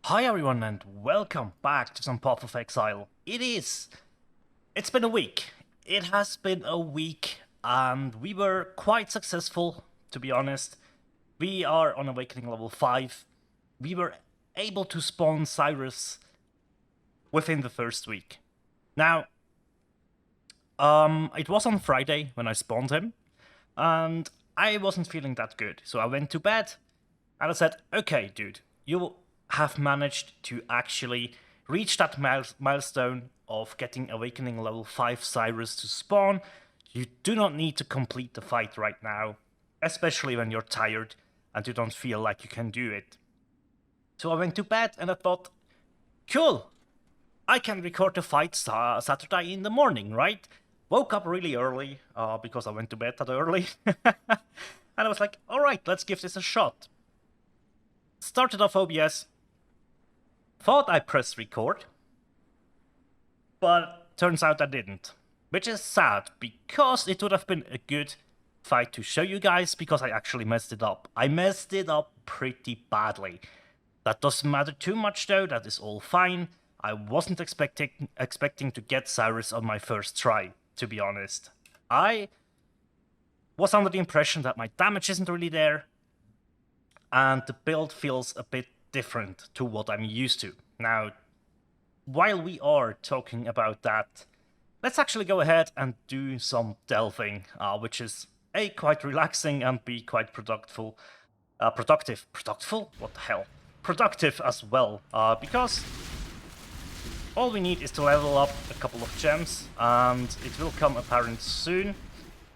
Hi everyone and welcome back to some Path of Exile. It's been a week. It has been a week and we were quite successful, to be honest. We are on Awakening level 5. We were able to spawn Cyrus within the first week. Now, it was on Friday when I spawned him, and I wasn't feeling that good. So I went to bed and I said, okay, dude, you have managed to actually reach that milestone of getting Awakening level 5 Cyrus to spawn. You do not need to complete the fight right now, especially when you're tired and you don't feel like you can do it. So I went to bed and I thought, cool, I can record the fight Saturday in the morning, right? Woke up really early because I went to bed that early. And I was like, alright, let's give this a shot. Started off OBS, thought I pressed record, but turns out I didn't. Which is sad, because it would have been a good fight to show you guys, because I actually messed it up. I messed it up pretty badly. That doesn't matter too much though, that is all fine. I wasn't expecting to get Cyrus on my first try, to be honest. I was under the impression that my damage isn't really there, and the build feels a bit different to what I'm used to. Now, while we are talking about that, let's actually go ahead and do some delving, which is A, quite relaxing, and B, quite productive? What the hell? Productive as well, because all we need is to level up a couple of gems, and it will come apparent soon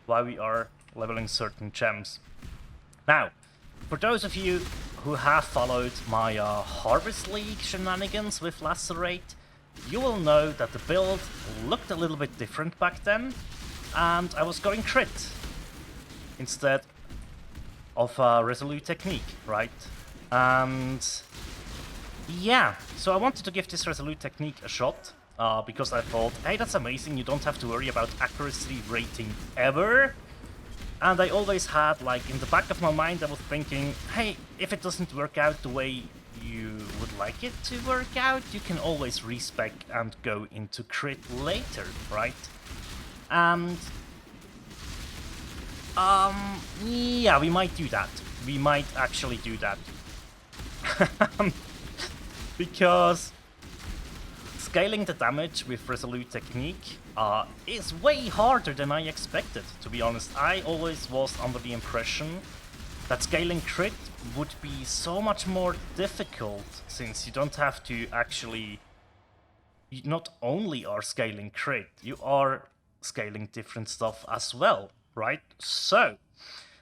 while we are leveling certain gems. Now, for those of you who have followed my Harvest League shenanigans with Lacerate, you will know that the build looked a little bit different back then, and I was going crit instead of Resolute Technique, right? And yeah, so I wanted to give this Resolute Technique a shot, because I thought, hey, that's amazing, you don't have to worry about accuracy rating ever. And I always had, like, in the back of my mind, I was thinking, hey, if it doesn't work out the way you would like it to work out, you can always respec and go into crit later, right? And yeah, we might do that. We might actually do that. Because scaling the damage with Resolute Technique is way harder than I expected, to be honest. I always was under the impression that scaling crit would be so much more difficult, since you don't have to actually... You not only are scaling crit, you are scaling different stuff as well, right? So,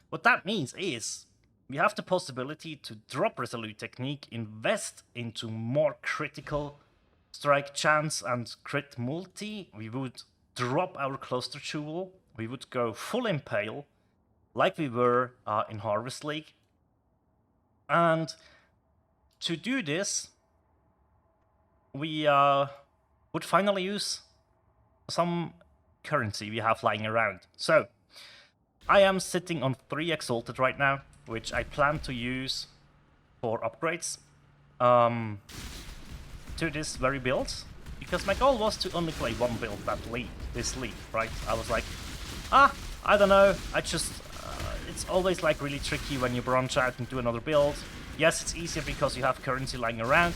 what that means is, we have the possibility to drop Resolute Technique, invest into more critical strike chance and crit multi. We would drop our Cluster Jewel, we would go full Impale, like we were in Harvest League. And to do this, we would finally use some currency we have lying around. So, I am sitting on 3 Exalted right now, which I plan to use for upgrades to this very build, because my goal was to only play one build this league, right? I was like, I don't know, it's always like really tricky when you branch out and do another build. Yes, it's easier because you have currency lying around.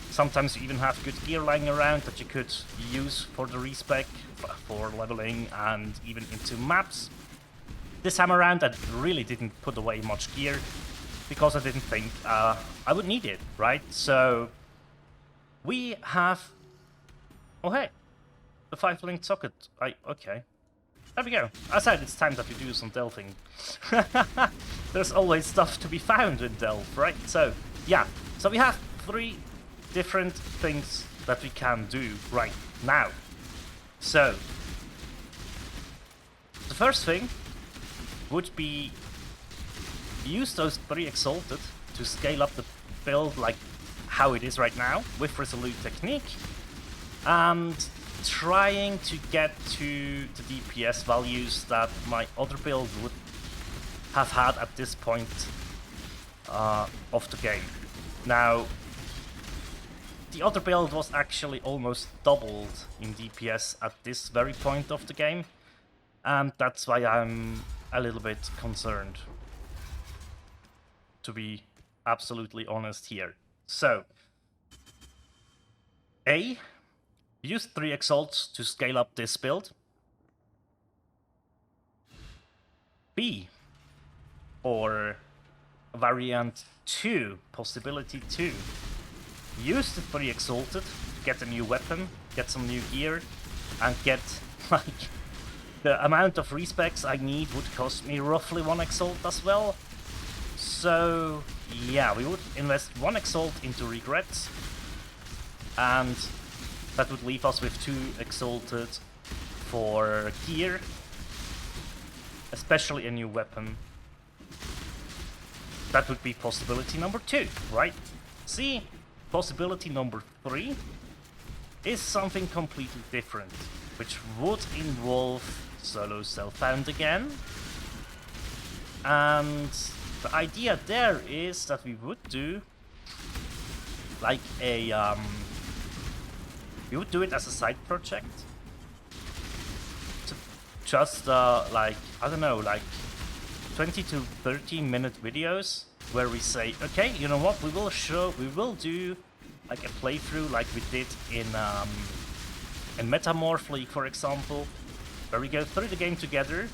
Sometimes you even have good gear lying around that you could use for the respec, for leveling, and even into maps. This time around I really didn't put away much gear, because I didn't think I would need it, right? So we have... Oh hey, the 5-linked socket. Okay. There we go. I said it's time that we do some delving. There's always stuff to be found in delve, right? So, yeah. So we have 3 different things that we can do right now. So, the first thing would be use those 3 Exalted to scale up the build like how it is right now with Resolute Technique, and trying to get to the DPS values that my other build would have had at this point of the game. Now, the other build was actually almost doubled in DPS at this very point of the game, and that's why I'm a little bit concerned, to be absolutely honest here. So, A, use 3 exalts to scale up this build. B, or variant 2, possibility 2, use the 3 exalted, get a new weapon, get some new gear, and get, like, the amount of respecs I need would cost me roughly 1 exalt as well. So, yeah, we would invest 1 exalt into regrets, and that would leave us with 2 exalted for gear, especially a new weapon. That would be possibility number 2, right? See, possibility number 3 is something completely different, which would involve solo self-found again. And the idea there is that we would do like a we would do it as a side project. Just like, I don't know, like 20 to 30 minute videos where we say, okay, you know what, we will do like a playthrough like we did in Metamorph League, for example, where we go through the game together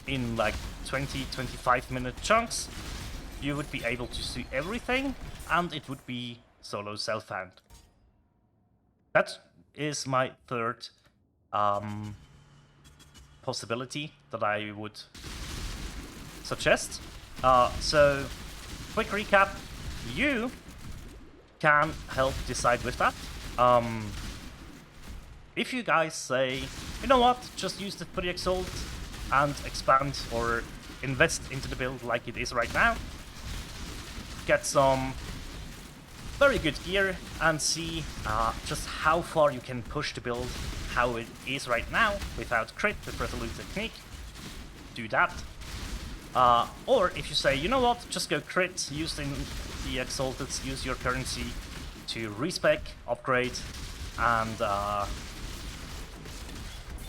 in like 20-25 minute chunks. You would be able to see everything, and it would be solo self-found. That is my third possibility that I would suggest. So, quick recap, you can help decide with that. If you guys say, you know what, just use the 3 exalt and expand or invest into the build like it is right now, get some very good gear and see just how far you can push the build how it is right now without crit with Resolute Technique, do that. Or if you say, you know what, just go crit, use the exalted, use your currency to respec, upgrade, and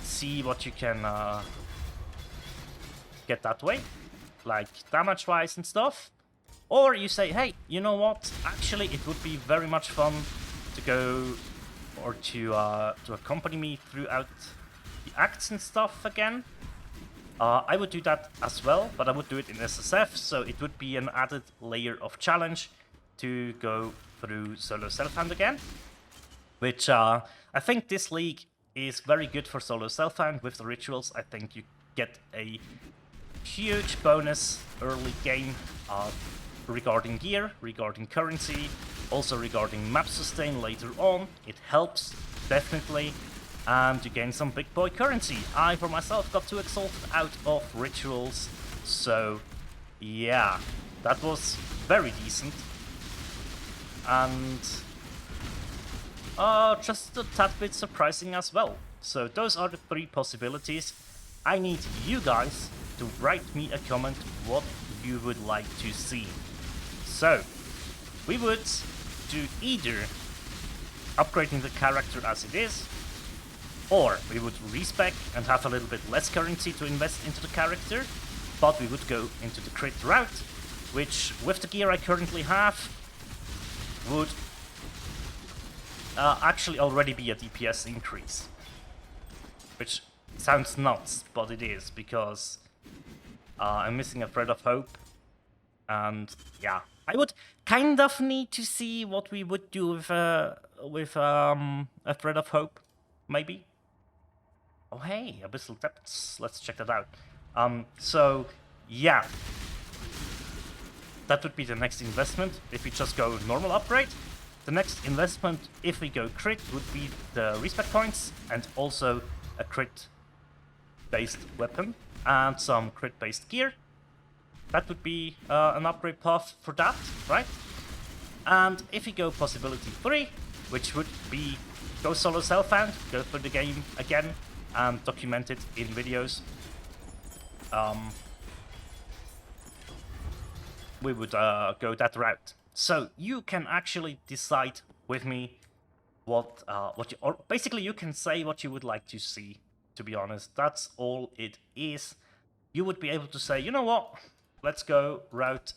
see what you can get that way, like damage-wise and stuff. Or you say, hey, you know what, actually it would be very much fun to go or to accompany me throughout the acts and stuff again. I would do that as well, but I would do it in SSF, so it would be an added layer of challenge to go through solo self-found again, which I think this league is very good for solo self-found with the rituals. I think you get a huge bonus early game regarding gear, regarding currency, also regarding map sustain later on. It helps, definitely, and you gain some big boy currency. I, for myself, got 2 exalted out of rituals, so yeah, that was very decent. And just a tad bit surprising as well. So those are the 3 possibilities. I need you guys to write me a comment what you would like to see. So, we would do either upgrading the character as it is, or we would respec and have a little bit less currency to invest into the character, but we would go into the crit route, which with the gear I currently have would actually already be a DPS increase. Which sounds nuts, but it is, because I'm missing a thread of hope, and yeah, I would kind of need to see what we would do with a thread of hope, maybe. Oh hey, Abyssal Depths, let's check that out. So yeah, that would be the next investment if we just go normal upgrade. The next investment, if we go crit, would be the respec points and also a crit-based weapon and some crit-based gear. That would be an upgrade path for that, right? And if we go possibility 3, which would be go solo self-found, go through the game again and document it in videos, we would go that route. So you can actually decide with me what you, or basically you can say what you would like to see. To be honest, that's all it is. You would be able to say, you know what, let's go route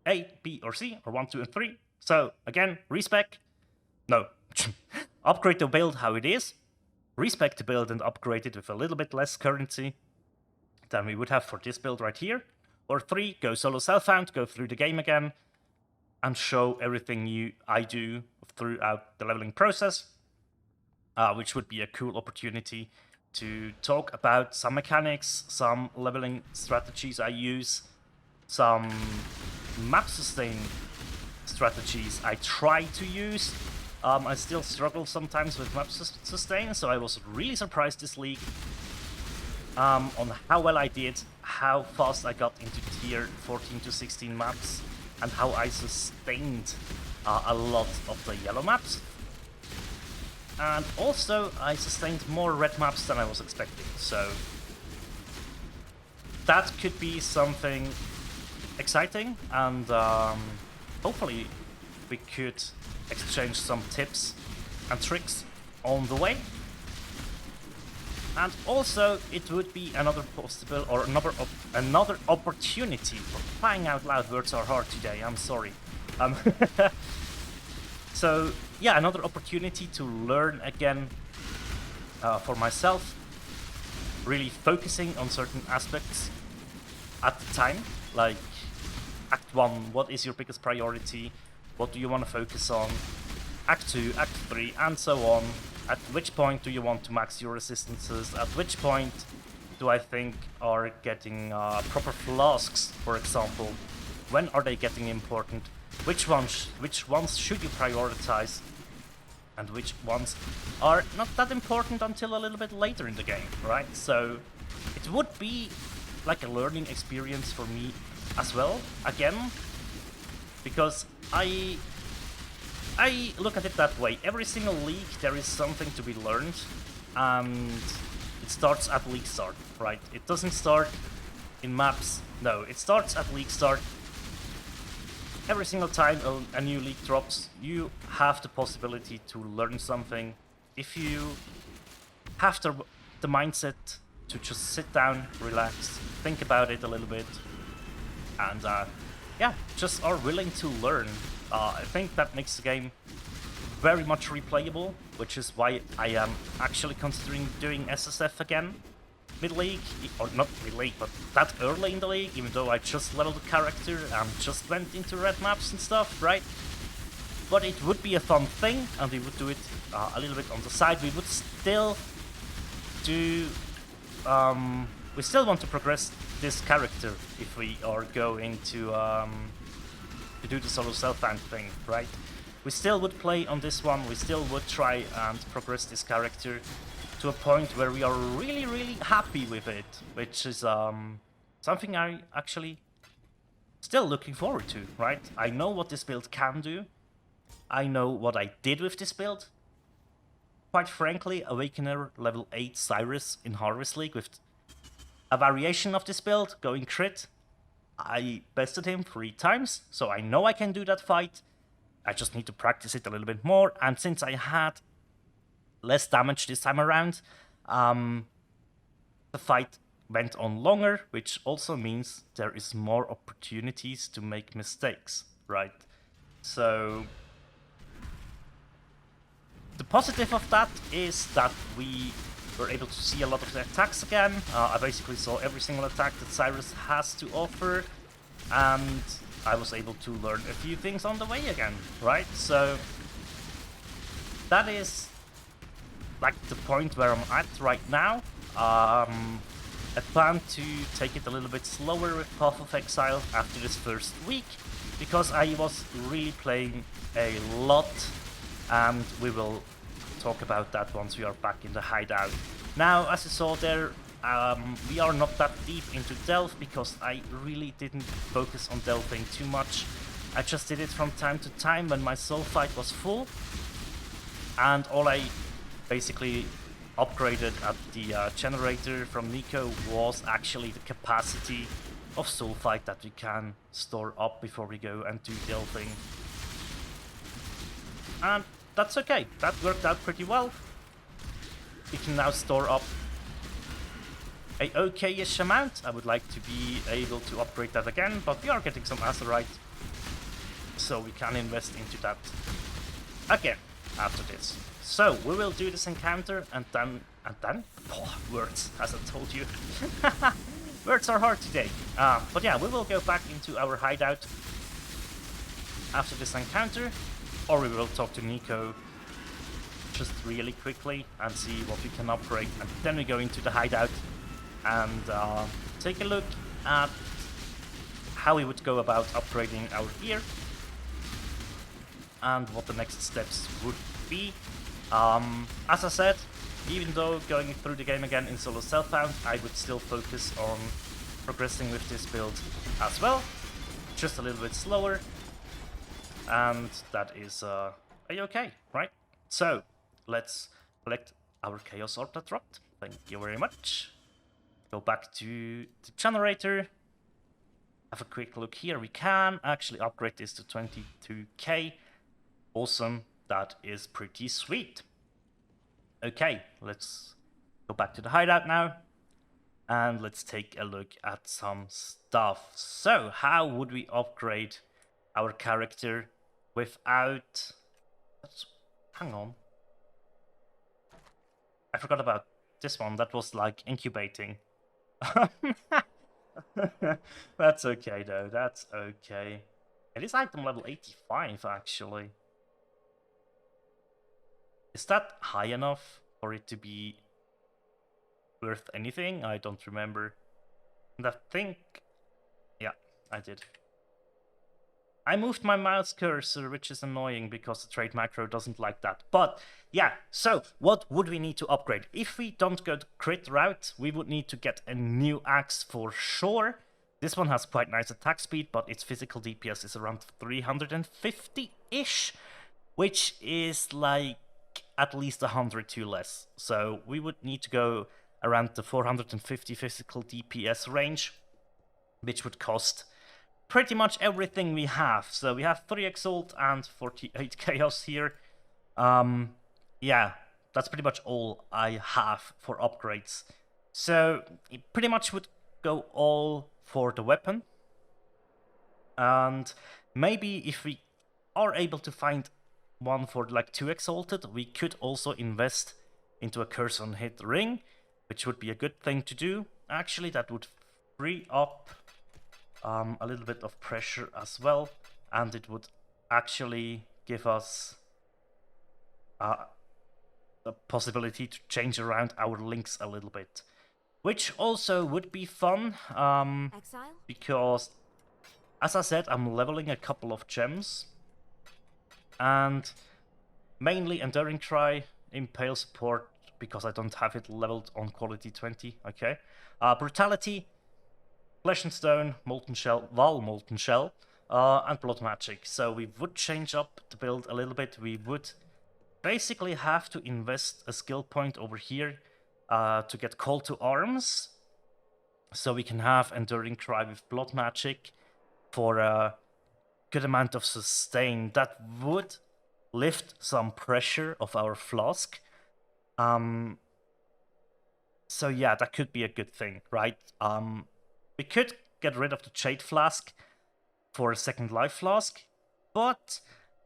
A, B, or C, or 1, 2, and 3. So again, respec, no, upgrade the build how it is, respec the build and upgrade it with a little bit less currency than we would have for this build right here. Or 3, go solo self-found, go through the game again, and show everything I do throughout the leveling process, which would be a cool opportunity to talk about some mechanics, some leveling strategies I use, some map sustain strategies I try to use. I still struggle sometimes with map sustain, so I was really surprised this league on how well I did, how fast I got into tier 14 to 16 maps, and how I sustained a lot of the yellow maps. And also, I sustained more red maps than I was expecting, so that could be something exciting, and hopefully we could exchange some tips and tricks on the way. And also, it would be another possible, or another opportunity for crying out loud. Words are hard today, I'm sorry. So yeah, another opportunity to learn again for myself, really focusing on certain aspects at the time, like Act 1, what is your biggest priority, what do you want to focus on, Act 2, Act 3, and so on. At which point do you want to max your resistances, at which point do I think are getting proper flasks, for example, when are they getting important, which ones should you prioritize, and which ones are not that important until a little bit later in the game, right? So it would be like a learning experience for me as well, again, because I look at it that way. Every single league there is something to be learned, and it starts at league start, right? It doesn't start in maps, no, it starts at league start. Every single time a new league drops, you have the possibility to learn something. If you have the mindset to just sit down, relax, think about it a little bit, and yeah, just are willing to learn, I think that makes the game very much replayable, which is why I am actually considering doing SSF again mid-league, or not mid-league, but that early in the league, even though I just leveled the character and just went into red maps and stuff, right? But it would be a fun thing, and we would do it a little bit on the side. We would still do... we still want to progress this character if we are going to do the solo self-found thing, right? We still would play on this one, we still would try and progress this character to a point where we are really, really happy with it, which is something I actually still looking forward to, right? I know what this build can do, I know what I did with this build. Quite frankly, Awakener level 8 Cyrus in Harvest League with a variation of this build, going crit. I bested him 3 times, so I know I can do that fight. I just need to practice it a little bit more, and since I had less damage this time around, the fight went on longer, which also means there is more opportunities to make mistakes, right? So the positive of that is that we were able to see a lot of the attacks again. I basically saw every single attack that Cyrus has to offer, and I was able to learn a few things on the way again, right? So that is like the point where I'm at right now. I plan to take it a little bit slower with Path of Exile after this first week, because I was really playing a lot, and we will talk about that once we are back in the hideout. Now, as you saw there, we are not that deep into Delve because I really didn't focus on delving too much. I just did it from time to time when my soul fight was full, and all I basically upgraded at the generator from Nico was actually the capacity of soul fight that we can store up before we go and do delving. And that's okay. That worked out pretty well. We can now store up a okay-ish amount. I would like to be able to upgrade that again, but we are getting some azurite, so we can invest into that again after this. So we will do this encounter, and then oh, words, as I told you. Words are hard today. But yeah, we will go back into our hideout after this encounter, or we will talk to Nico just really quickly and see what we can upgrade, and then we go into the hideout and take a look at how we would go about upgrading our gear and what the next steps would be. As I said, even though going through the game again in solo self-found, I would still focus on progressing with this build as well, just a little bit slower, and that is a-okay, right? So let's collect our Chaos Orb that dropped. Thank you very much. Go back to the generator. Have a quick look here. We can actually upgrade this to 22k. Awesome. That is pretty sweet. Okay, let's go back to the hideout now. And let's take a look at some stuff. So, how would we upgrade our character without... Hang on. I forgot about this one. That was like incubating. That's okay though, that's okay. It is item level 85 actually. Is that high enough for it to be worth anything? I don't remember. And I think... yeah, I did. I moved my mouse cursor, which is annoying because the trade macro doesn't like that. But yeah, so what would we need to upgrade? If we don't go the crit route, we would need to get a new axe for sure. This one has quite nice attack speed, but its physical DPS is around 350-ish, which is like at least 100 too less. So we would need to go around the 450 physical DPS range, which would cost pretty much everything we have. So we have 3 Exalt and 48 Chaos here. Yeah, that's pretty much all I have for upgrades. So it pretty much would go all for the weapon. And maybe if we are able to find one for like 2 Exalted, we could also invest into a Curse on Hit ring, which would be a good thing to do. Actually, that would free up a little bit of pressure as well, and it would actually give us the possibility to change around our links a little bit, which also would be fun, because, as I said, I'm leveling a couple of gems, and mainly Enduring Cry, Impale support, because I don't have it leveled on quality 20, okay. Brutality, Flesh and Stone, Molten Shell, Val Molten Shell, and Blood Magic. So we would change up the build a little bit. We would basically have to invest a skill point over here to get Call to Arms, so we can have Enduring Cry with Blood Magic for a good amount of sustain. That would lift some pressure of our flask. So yeah, that could be a good thing, right? We could get rid of the Jade Flask for a second Life Flask, but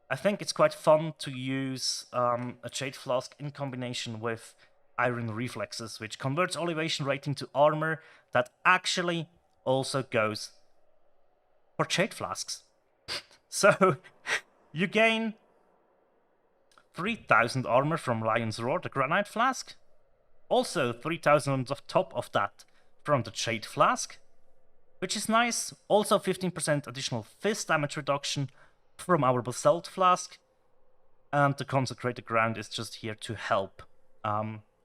I think it's quite fun to use a Jade Flask in combination with Iron Reflexes, which converts elevation rating to armor that actually also goes for Jade Flasks. So you gain 3000 armor from Lion's Roar, the Granite Flask, also 3000 on the top of that from the Jade Flask, which is nice. Also 15% additional fist damage reduction from our Basalt Flask, and the Consecrated Ground is just here to help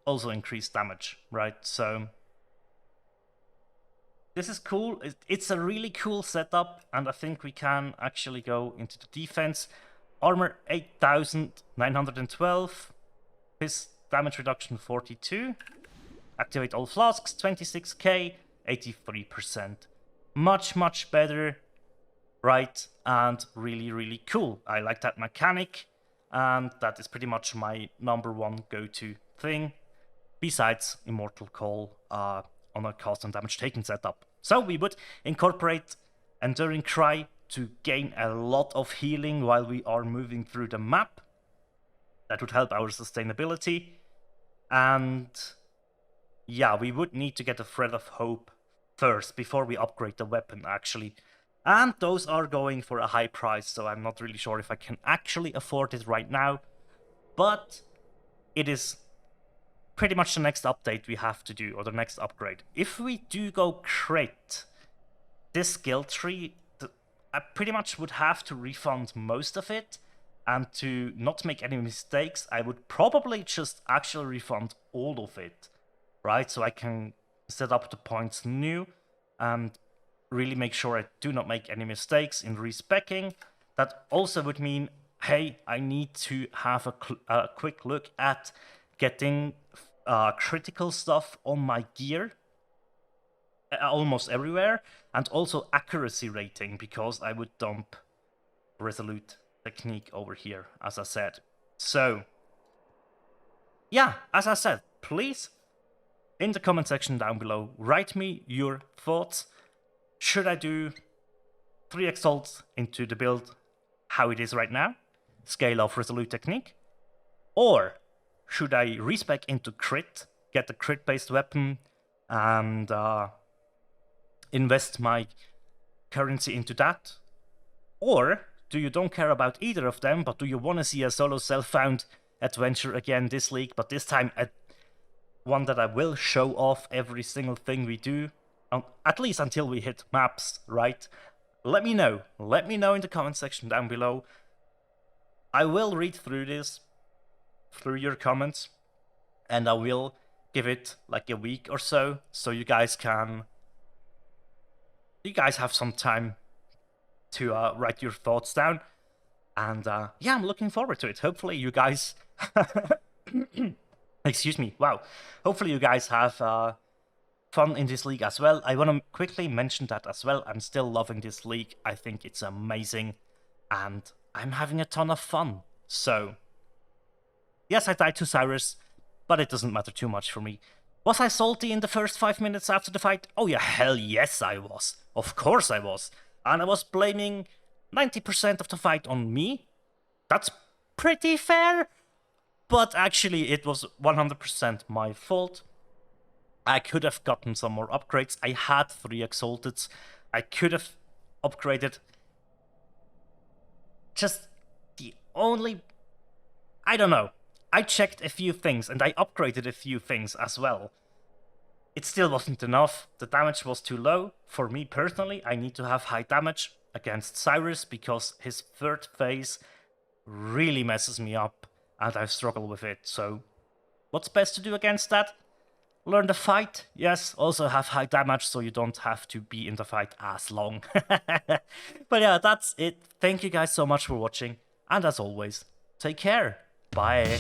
also increase damage, right? So this is cool. It's a really cool setup, and I think we can actually go into the defense. Armor 8912, fist damage reduction 42, activate all flasks 26k, 83%. Much better, right? And really cool. I like that mechanic. and that is pretty much my #1 go-to thing, besides Immortal Call on a cost and damage taken setup. So we would incorporate Enduring Cry to gain a lot of healing while we are moving through the map. That would help our sustainability. And yeah, we would need to get a Thread of Hope first before we upgrade the weapon, actually. And those are going for a high price, so I'm not really sure if I can actually afford it right now. But it is pretty much the next update we have to do, or the next upgrade. If we do go crit, this skill tree, I pretty much would have to refund most of it, and to not make any mistakes, I would probably just actually refund all of it, right? So I can set up the points new and really make sure I do not make any mistakes in respecking. That also would mean, hey, I need to have a quick look at getting critical stuff on my gear almost everywhere, and also accuracy rating, because I would dump Resolute Technique over here, as I said. So yeah, as I said, please in the comment section down below write me your thoughts. Should I do 3 Exalts into the build how it is right now, scale off Resolute Technique, or should I respec into crit, get the crit based weapon, and invest my currency into that? Or do you don't care about either of them, but do you want to see a solo self-found adventure again this league, but this time one that I will show off every single thing we do, at least until we hit maps, right? Let me know. Let me know in the comment section down below. I will read through your comments, and I will give it like a week or so you guys have some time to write your thoughts down. And yeah, I'm looking forward to it. Hopefully you guys excuse me, wow, hopefully you guys have fun in this league as well. I want to quickly mention that as well. I'm still loving this league. I think it's amazing, and I'm having a ton of fun. So yes, I died to Cyrus, but it doesn't matter too much for me. Was I salty in the first 5 minutes after the fight? Oh yeah, hell yes I was. Of course I was. And I was blaming 90% of the fight on me. That's pretty fair. But actually it was 100% my fault. I could have gotten some more upgrades. I had 3 Exalteds. I could have upgraded. Just the only... I don't know. I checked a few things, and I upgraded a few things as well. It still wasn't enough. The damage was too low. For me personally, I need to have high damage against Cyrus, because his 3rd phase really messes me up, and I struggle with it. So what's best to do against that? Learn the fight, yes, also have high damage so you don't have to be in the fight as long. But yeah, that's it. Thank you guys so much for watching, and as always, take care. Bye.